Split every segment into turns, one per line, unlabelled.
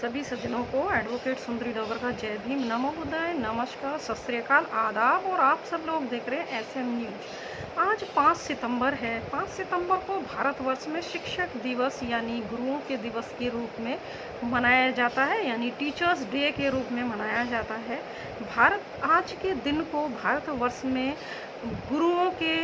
सभी सज्जनों को एडवोकेट सुंदरी डोगर का जय भीम, नमो बुद्धाय, नमस्कार, सत श्री अकाल, आदाब। और आप सब लोग देख रहे हैं एसएम न्यूज। आज 5 सितंबर है। 5 सितंबर को भारतवर्ष में शिक्षक दिवस यानी गुरुओं के दिवस के रूप में मनाया जाता है, यानी टीचर्स डे के रूप में मनाया जाता है। आज के दिन को भारतवर्ष में गुरुओं के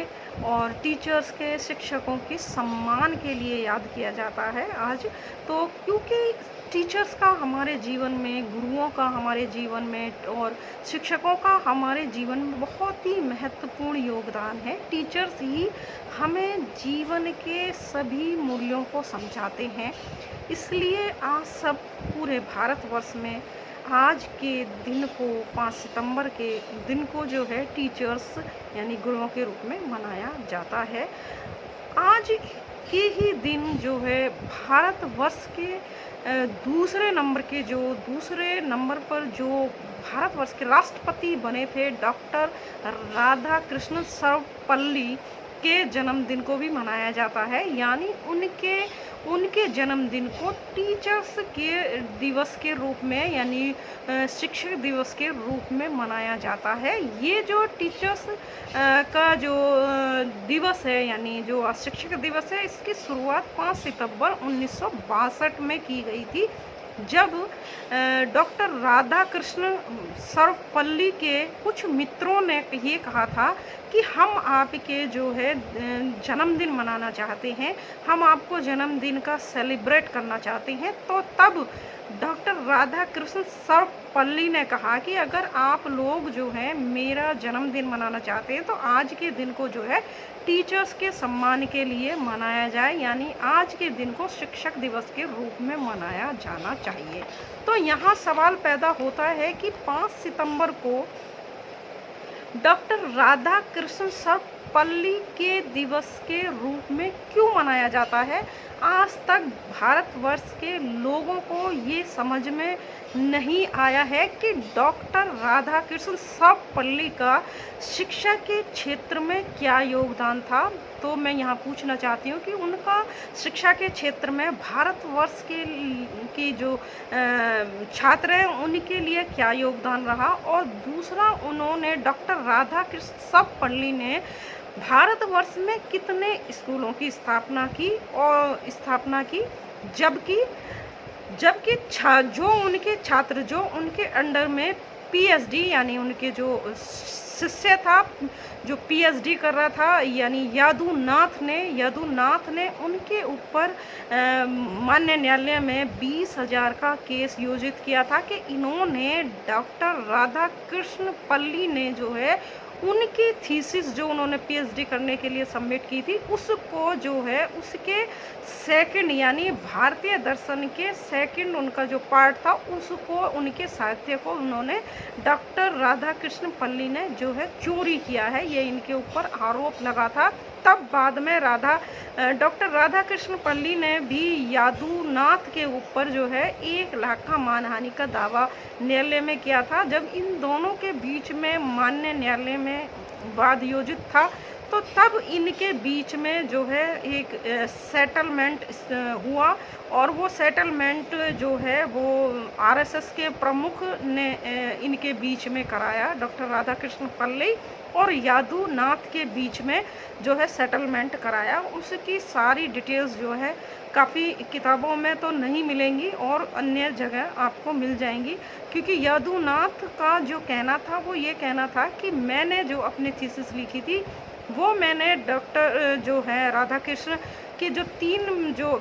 और टीचर्स के, शिक्षकों के सम्मान के लिए याद किया जाता है आज। तो क्योंकि टीचर्स का हमारे जीवन में, गुरुओं का हमारे जीवन में और शिक्षकों का हमारे जीवन में बहुत ही महत्वपूर्ण योगदान है। टीचर्स ही हमें जीवन के सभी मूल्यों को समझाते हैं। इसलिए आज सब पूरे भारतवर्ष में आज के दिन को, 5 सितंबर के दिन को जो है टीचर्स यानी गुरुओं के रूप में मनाया जाता है। आज के ही दिन जो है भारतवर्ष के दूसरे नंबर पर जो भारतवर्ष के राष्ट्रपति बने थे, डॉक्टर राधाकृष्ण सर्वपल्ली के जन्मदिन को भी मनाया जाता है। यानी उनके जन्मदिन को टीचर्स के दिवस के रूप में, यानी शिक्षक दिवस के रूप में मनाया जाता है। ये जो टीचर्स का जो दिवस है, यानी जो शिक्षक दिवस है, इसकी शुरुआत 5 सितंबर 1962 में की गई थी, जब डॉक्टर राधाकृष्ण सर्वपल्ली के कुछ मित्रों ने ये कहा था कि हम आपके जो है जन्मदिन मनाना चाहते हैं, हम आपको जन्मदिन का सेलिब्रेट करना चाहते हैं। तो तब डॉक्टर राधाकृष्ण सर्वपल्ली ने कहा कि अगर आप लोग जो है मेरा जन्मदिन मनाना चाहते हैं तो आज के दिन को जो है टीचर्स के सम्मान के लिए मनाया जाए, यानी आज के दिन को शिक्षक दिवस के रूप में मनाया जाना चाहिए। तो यहाँ सवाल पैदा होता है कि 5 सितंबर को डॉक्टर राधाकृष्ण सर्वपल्ली के दिवस के रूप में क्यों मनाया जाता है? आज तक भारतवर्ष के लोगों को ये समझ में नहीं आया है कि डॉक्टर राधाकृष्ण सर्वपल्ली का शिक्षा के क्षेत्र में क्या योगदान था। तो मैं यहाँ पूछना चाहती हूँ कि उनका शिक्षा के क्षेत्र में भारतवर्ष की जो छात्र हैं उनके लिए क्या योगदान रहा। और दूसरा, उन्होंने डॉक्टर राधाकृष्ण सर्वपल्ली ने भारतवर्ष में कितने स्कूलों की स्थापना की, जबकि जो उनके छात्र जो उनके अंडर में पीएचडी, यानी उनके जो शिष्य था जो पीएचडी कर रहा था, यानी यदुनाथ ने उनके ऊपर मान्य न्यायालय में 20,000 का केस योजित किया था कि इन्होंने डॉक्टर राधाकृष्ण पल्ली ने जो है उनकी थीसिस जो उन्होंने पीएचडी करने के लिए सबमिट की थी, उसको जो है उसके सेकंड, यानी भारतीय दर्शन के सेकंड उनका जो पार्ट था, उसको, उनके साहित्य को उन्होंने डॉक्टर राधाकृष्ण पल्ली ने जो है चोरी किया है, ये इनके ऊपर आरोप लगा था। तब बाद में डॉक्टर राधाकृष्ण पल्ली ने भी यदुनाथ के ऊपर जो है 1 लाख का मानहानि का दावा न्यायालय में किया था। जब इन दोनों के बीच में मान्य न्यायालय में वाद योजित था, तो तब इनके बीच में जो है एक सेटलमेंट हुआ, और वो सेटलमेंट जो है वो आरएसएस के प्रमुख ने इनके बीच में कराया। डॉक्टर राधाकृष्ण पल्ली और यदुनाथ के बीच में जो है सेटलमेंट कराया। उसकी सारी डिटेल्स जो है काफ़ी किताबों में तो नहीं मिलेंगी और अन्य जगह आपको मिल जाएंगी, क्योंकि यदुनाथ का जो कहना था वो ये कहना था कि मैंने जो अपनी थीसिस लिखी थी वो मैंने डॉक्टर जो है राधाकृष्ण के जो 3 जो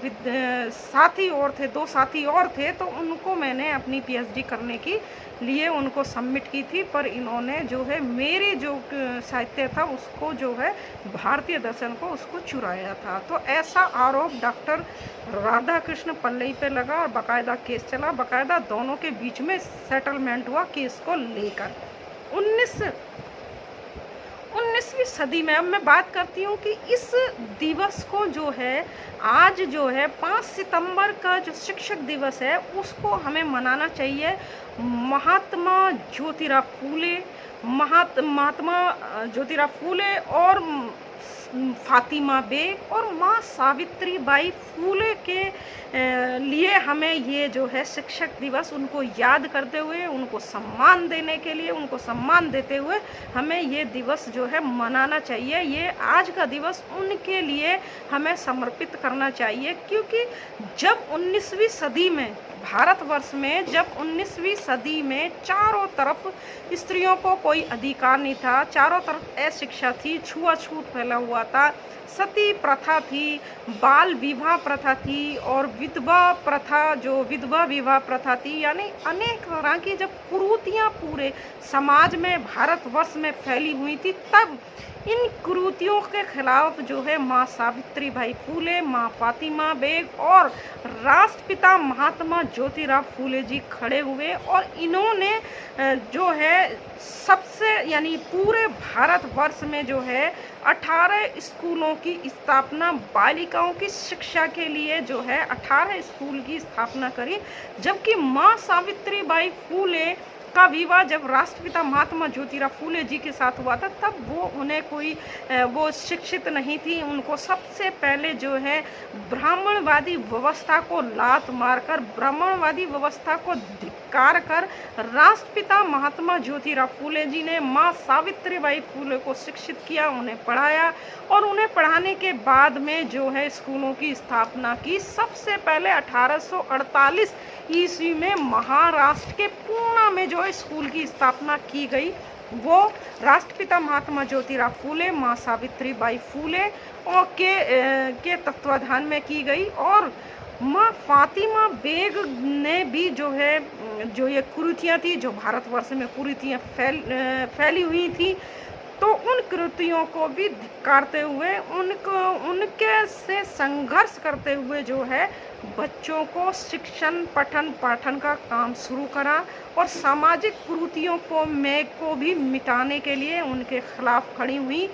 साथी और थे, 2 साथी और थे, तो उनको मैंने अपनी पीएचडी करने के लिए उनको सबमिट की थी, पर इन्होंने जो है मेरे जो साहित्य था उसको जो है भारतीय दर्शन को उसको चुराया था। तो ऐसा आरोप डॉक्टर राधाकृष्ण पल्ली पे लगा और बाकायदा केस चला, बाकायदा दोनों के बीच में सेटलमेंट हुआ केस को लेकर। 19वीं सदी में अब मैं बात करती हूँ कि इस दिवस को जो है आज जो है 5 सितंबर का जो शिक्षक दिवस है उसको हमें मनाना चाहिए महात्मा ज्योतिराव फूले और फातिमा बेग और माँ सावित्री बाई फूले के लिए हमें ये जो है शिक्षक दिवस उनको याद करते हुए, उनको सम्मान देने के लिए, उनको सम्मान देते हुए हमें ये दिवस जो है मनाना चाहिए। ये आज का दिवस उनके लिए हमें समर्पित करना चाहिए, क्योंकि जब 19वीं सदी में भारतवर्ष में जब 19वीं सदी में चारों तरफ स्त्रियों को कोई अधिकार नहीं था, चारों तरफ अशिक्षा थी, छुआछूत फैला हुआ था, सती प्रथा थी, बाल विवाह प्रथा थी और विधवा विवाह प्रथा थी, यानी अनेक तरह की जब कुरीतियाँ पूरे समाज में भारतवर्ष में फैली हुई थी, तब इन कुरीतियों के खिलाफ जो है माँ सावित्री बाई फूले, माँ फातिमा बेग और राष्ट्रपिता महात्मा ज्योतिराव फूले जी खड़े हुए और इन्होंने जो है सबसे यानी पूरे भारतवर्ष में जो है 18 स्कूलों की स्थापना, बालिकाओं की शिक्षा के लिए जो है 18 स्कूल की स्थापना करी। जबकि माँ सावित्री बाई फूले का विवाह जब राष्ट्रपिता महात्मा ज्योतिराव फूले जी के साथ हुआ था, तब उन्हें कोई वो शिक्षित नहीं थी। उनको सबसे पहले जो है ब्राह्मणवादी व्यवस्था को लात मारकर, ब्राह्मणवादी व्यवस्था को धिक्कार कर राष्ट्रपिता महात्मा ज्योतिराव फूले जी ने माँ सावित्री बाई फूले को शिक्षित किया, उन्हें पढ़ाया और उन्हें पढ़ाने के बाद में जो है स्कूलों की स्थापना की। सबसे पहले 1848 ईस्वी में महाराष्ट्र के पूना में जो स्कूल की स्थापना की गई, वो राष्ट्रपिता महात्मा ज्योतिराव फूले, माँ सावित्री बाई फूले और के तत्वाधान में की गई। और माँ फातिमा बेग ने भी जो है जो ये कुरीतियाँ थी, जो भारतवर्ष में कुरीतियाँ फैली हुई थी, तो उन कृतियों को भी धिक्कारते हुए, उनके से संघर्ष करते हुए जो है बच्चों को शिक्षण पठन पाठन का काम शुरू करा और सामाजिक कुरीतियों को भी मिटाने के लिए उनके खिलाफ खड़ी हुई।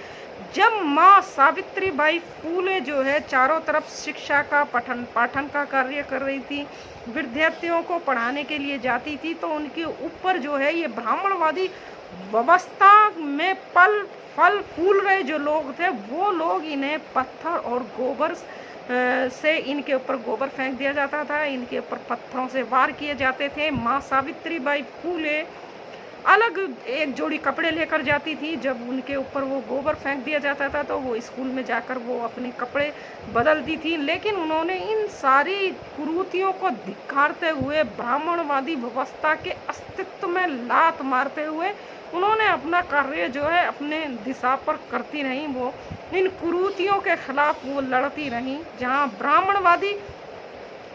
जब माँ सावित्री बाई फूले जो है चारों तरफ शिक्षा का पठन पाठन का कार्य कर रही थी, विद्यार्थियों को पढ़ाने के लिए जाती थी, तो उनके ऊपर जो है ये ब्राह्मणवादी व्यवस्था में फल फूल रहे जो लोग थे, वो लोग इन्हें पत्थर और गोबर से इनके ऊपर गोबर फेंक दिया जाता था, इनके ऊपर पत्थरों से वार किए जाते थे। माँ सावित्री बाई फूले अलग एक जोड़ी कपड़े लेकर जाती थी, जब उनके ऊपर वो गोबर फेंक दिया जाता था तो वो स्कूल में जाकर वो अपने कपड़े बदलती थी। लेकिन उन्होंने इन सारी कुरीतियों को धिक्कारते हुए, ब्राह्मणवादी व्यवस्था के अस्तित्व में लात मारते हुए उन्होंने अपना कार्य जो है अपने दिशा पर करती रहीं। वो इन कुरीतियों के खिलाफ वो लड़ती रहीं। जहाँ ब्राह्मणवादी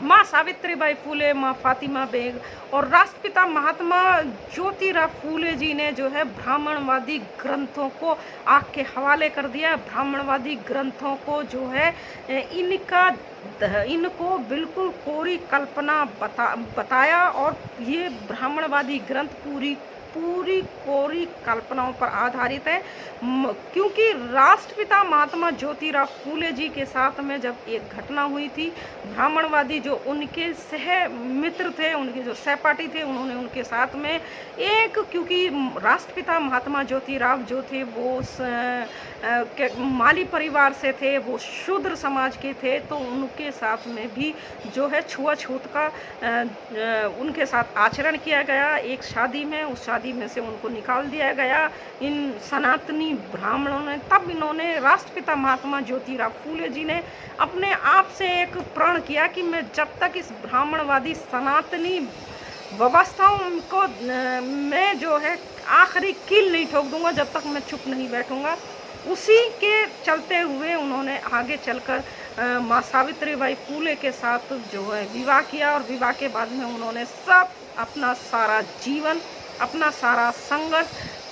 माँ सावित्री बाई फूले, माँ फातिमा बेग और राष्ट्रपिता महात्मा ज्योतिराव फूले जी ने जो है ब्राह्मणवादी ग्रंथों को आग के हवाले कर दिया। ब्राह्मणवादी ग्रंथों को जो है इनको बिल्कुल कोरी कल्पना बताया और ये ब्राह्मणवादी ग्रंथ पूरी कोरी कल्पनाओं पर आधारित है। क्योंकि राष्ट्रपिता महात्मा ज्योतिराव फूले जी के साथ में जब एक घटना हुई थी, ब्राह्मणवादी जो उनके सह मित्र थे, उनके जो सहपाठी थे, उन्होंने उनके साथ में एक, क्योंकि राष्ट्रपिता महात्मा ज्योतिराव जो थे वो माली परिवार से थे, वो शूद्र समाज के थे, तो उनके साथ में भी जो है छुआछूत का उनके साथ आचरण किया गया। एक शादी में, उस शादी में से उनको निकाल दिया गया इन सनातनी ब्राह्मणों ने। तब इन्होंने राष्ट्रपिता महात्मा ज्योतिराव फूले जी ने अपने आप से एक प्रण किया कि मैं जब तक इस ब्राह्मणवादी सनातनी व्यवस्थाओं को मैं जो है आखिरी कील नहीं ठोक दूंगा, जब तक मैं चुप नहीं बैठूंगा। उसी के चलते हुए उन्होंने आगे चलकर माँ सावित्री बाई फूले के साथ जो है विवाह किया और विवाह के बाद में उन्होंने सब अपना सारा जीवन, अपना सारा संघर्ष,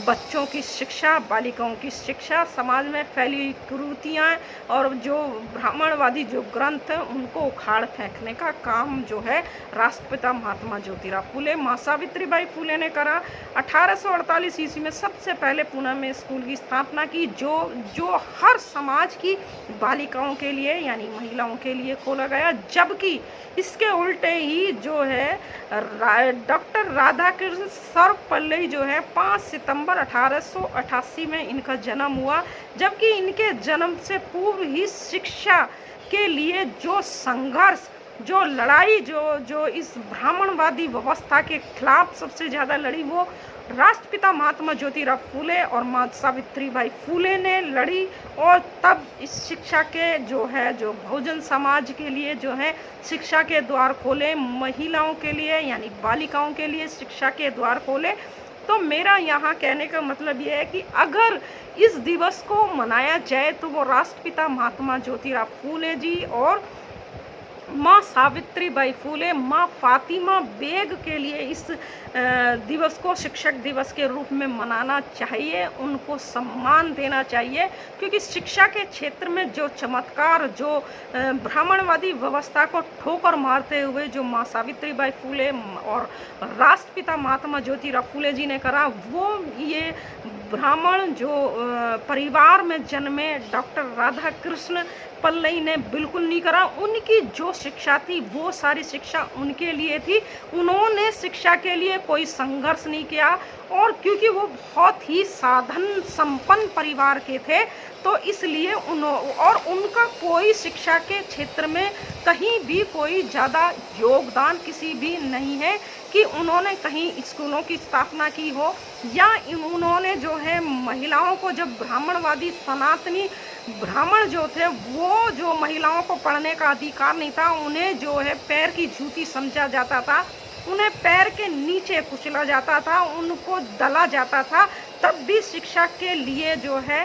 बच्चों की शिक्षा, बालिकाओं की शिक्षा, समाज में फैली हुई कुरीतियाँ और जो ब्राह्मणवादी जो ग्रंथ हैं उनको उखाड़ फेंकने का काम जो है राष्ट्रपिता महात्मा ज्योतिराव फूले, माँ सावित्री बाई फूले ने करा। 1848 ईस्वी में सबसे पहले पुणे में स्कूल की स्थापना की, जो हर समाज की बालिकाओं के लिए यानी महिलाओं के लिए खोला गया। जबकि इसके उल्टे ही जो है डॉक्टर राधाकृष्ण सर्वपल्ली जो है 5 सितंबर 1888 में इनका जन्म हुआ, जबकि इनके जन्म से पूर्व ही शिक्षा के लिए जो संघर्ष, जो लड़ाई, जो इस ब्राह्मणवादी व्यवस्था के खिलाफ सबसे ज़्यादा लड़ी, वो राष्ट्रपिता महात्मा ज्योतिराव फूले और माँ सावित्रीबाई फूले ने लड़ी। और तब इस शिक्षा के जो बहुजन समाज के लिए जो है शिक्षा के द्वार खोले, महिलाओं के लिए यानी बालिकाओं के लिए शिक्षा के द्वार खोले। तो मेरा यहाँ कहने का मतलब ये है कि अगर इस दिवस को मनाया जाए तो वो राष्ट्रपिता महात्मा ज्योतिराव फूले जी और माँ सावित्रीबाई फूले, माँ फातिमा बेग के लिए इस दिवस को शिक्षक दिवस के रूप में मनाना चाहिए, उनको सम्मान देना चाहिए। क्योंकि शिक्षा के क्षेत्र में जो चमत्कार, जो ब्राह्मणवादी व्यवस्था को ठोकर मारते हुए जो माँ सावित्रीबाई फूले और राष्ट्रपिता महात्मा ज्योतिराव फूले जी ने करा, वो ये ब्राह्मण जो परिवार में जन्मे डॉक्टर राधा कृष्ण पल्लई ने बिल्कुल नहीं करा। उनकी जो शिक्षा थी वो सारी शिक्षा उनके लिए थी, उन्होंने शिक्षा के लिए कोई संघर्ष नहीं किया। और क्योंकि वो बहुत ही साधन संपन्न परिवार के थे तो इसलिए उनका कोई शिक्षा के क्षेत्र में कहीं भी कोई ज़्यादा योगदान किसी भी नहीं है कि उन्होंने कहीं स्कूलों की स्थापना की हो, या उन्होंने जो है महिलाओं को, जब ब्राह्मणवादी सनातनी ब्राह्मण जो थे वो जो महिलाओं को पढ़ने का अधिकार नहीं था, उन्हें जो है पैर की जूती समझा जाता था, उन्हें पैर के नीचे कुचला जाता था, उनको दला जाता था, तब भी शिक्षा के लिए जो है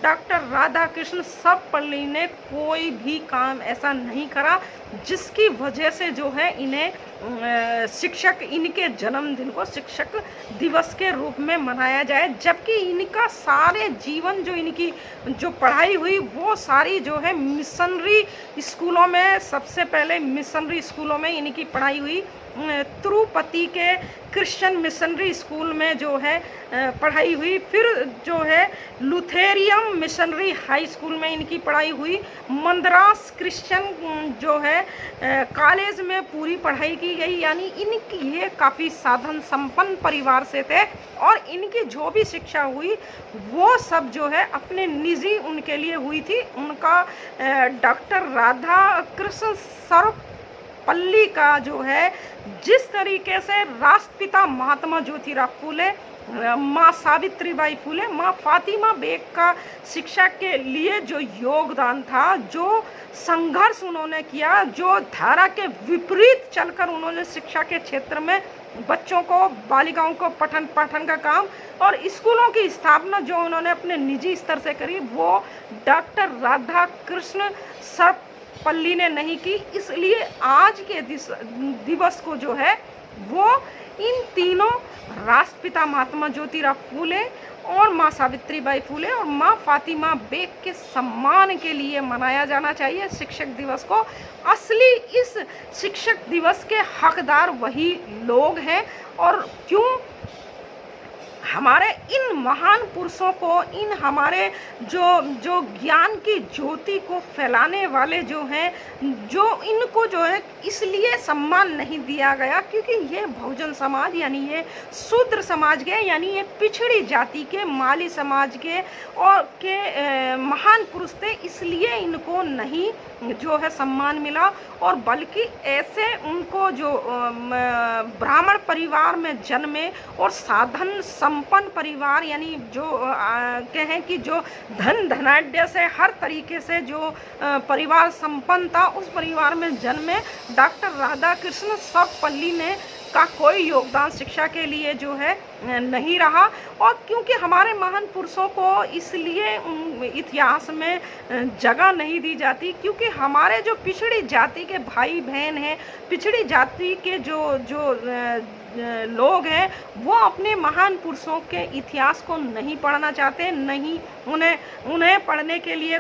डॉक्टर राधा कृष्ण सर्वपल्ली ने कोई भी काम ऐसा नहीं करा जिसकी वजह से जो है इन्हें शिक्षक, इनके जन्मदिन को शिक्षक दिवस के रूप में मनाया जाए। जबकि इनका सारे जीवन जो इनकी जो पढ़ाई हुई वो सारी जो है मिशनरी स्कूलों में, सबसे पहले मिशनरी स्कूलों में इनकी पढ़ाई हुई। तिरुपति के क्रिश्चियन मिशनरी स्कूल में जो है पढ़ाई हुई, फिर जो है लुथेरियम मिशनरी हाई स्कूल में इनकी पढ़ाई हुई, मद्रास क्रिश्चियन जो है कॉलेज में पूरी पढ़ाई की गई। यानी इनकी ये काफ़ी साधन संपन्न परिवार से थे और इनकी जो भी शिक्षा हुई वो सब जो है अपने निजी उनके लिए हुई थी। उनका डॉक्टर राधा कृष्ण सर्वपल्ली का जो है जिस तरीके से राष्ट्रपिता महात्मा ज्योतिराव फूले, माँ सावित्रीबाई फूले, माँ फातिमा बेग का शिक्षा के लिए जो योगदान था, जो संघर्ष उन्होंने किया, जो धारा के विपरीत चलकर उन्होंने शिक्षा के क्षेत्र में बच्चों को, बालिकाओं को पठन पाठन का काम और स्कूलों की स्थापना जो उन्होंने अपने निजी स्तर से करी, वो डॉक्टर राधा कृष्ण सर्वपल्ली ने नहीं की। इसलिए आज के दिवस को जो है वो इन तीनों राष्ट्रपिता महात्मा ज्योतिराव फूले और माँ सावित्रीबाई फूले और माँ फातिमा बेग के सम्मान के लिए मनाया जाना चाहिए शिक्षक दिवस को। असली इस शिक्षक दिवस के हकदार वही लोग हैं। और क्यों? हमारे इन महान पुरुषों को, इन हमारे जो ज्ञान की ज्योति को फैलाने वाले जो हैं, जो इनको जो है इसलिए सम्मान नहीं दिया गया क्योंकि ये बहुजन समाज यानी ये शूद्र समाज के, यानी ये पिछड़ी जाति के, माली समाज के और के महान पुरुष थे, इसलिए इनको नहीं जो है सम्मान मिला। और बल्कि ऐसे उनको जो ब्राह्मण परिवार में जन्मे और साधन संपन्न परिवार, यानी जो कहें कि जो धन धनाढ्य से हर तरीके से जो परिवार संपन्न था, उस परिवार में जन्मे डॉक्टर राधा कृष्ण सर्वपल्ली ने का कोई योगदान शिक्षा के लिए जो है नहीं रहा। और क्योंकि हमारे महान पुरुषों को इसलिए इतिहास में जगह नहीं दी जाती क्योंकि हमारे जो पिछड़ी जाति के भाई बहन हैं, पिछड़ी जाति के जो लोग हैं, वो अपने महान पुरुषों के इतिहास को नहीं पढ़ना चाहते, नहीं उन्हें पढ़ने के लिए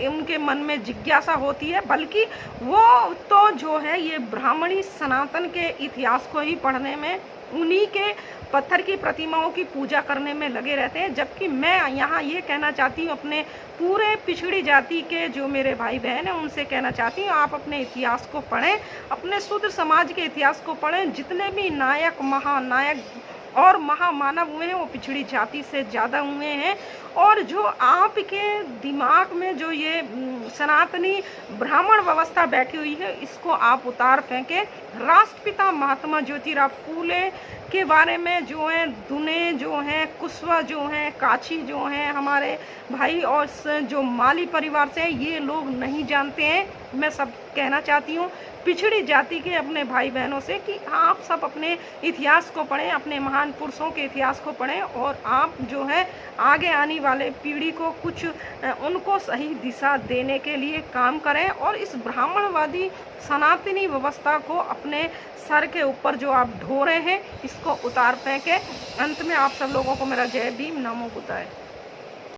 उनके मन में जिज्ञासा होती है, बल्कि वो तो जो है ये ब्राह्मणी सनातन के इतिहास को ही पढ़ने में, उन्हीं के पत्थर की प्रतिमाओं की पूजा करने में लगे रहते हैं। जबकि मैं यहाँ ये कहना चाहती हूँ अपने पूरे पिछड़ी जाति के जो मेरे भाई बहन हैं उनसे कहना चाहती हूँ, आप अपने इतिहास को पढ़ें, अपने शूद्र समाज के इतिहास को पढ़ें। जितने भी नायक, महानायक और महामानव हुए हैं वो पिछड़ी जाति से ज़्यादा हुए हैं। और जो आपके दिमाग में जो ये सनातनी ब्राह्मण व्यवस्था बैठी हुई है, इसको आप उतार फेंकें। राष्ट्रपिता महात्मा ज्योतिराव फूले के बारे में जो है दुने जो हैं, कुशवा जो हैं, काछी जो हैं हमारे भाई, और जो माली परिवार से ये लोग नहीं जानते हैं। मैं सब कहना चाहती हूँ पिछड़ी जाति के अपने भाई बहनों से कि आप सब अपने इतिहास को पढ़ें, अपने महान पुरुषों के इतिहास को पढ़ें, और आप जो है आगे आने वाले पीढ़ी को कुछ उनको सही दिशा देने के लिए काम करें। और इस ब्राह्मणवादी सनातनी व्यवस्था को अपने सर के ऊपर जो आप ढो रहे हैं, इसको उतार फेंकें। अंत में आप सब लोगों को मेरा जय भीम, नमो बुद्धाय।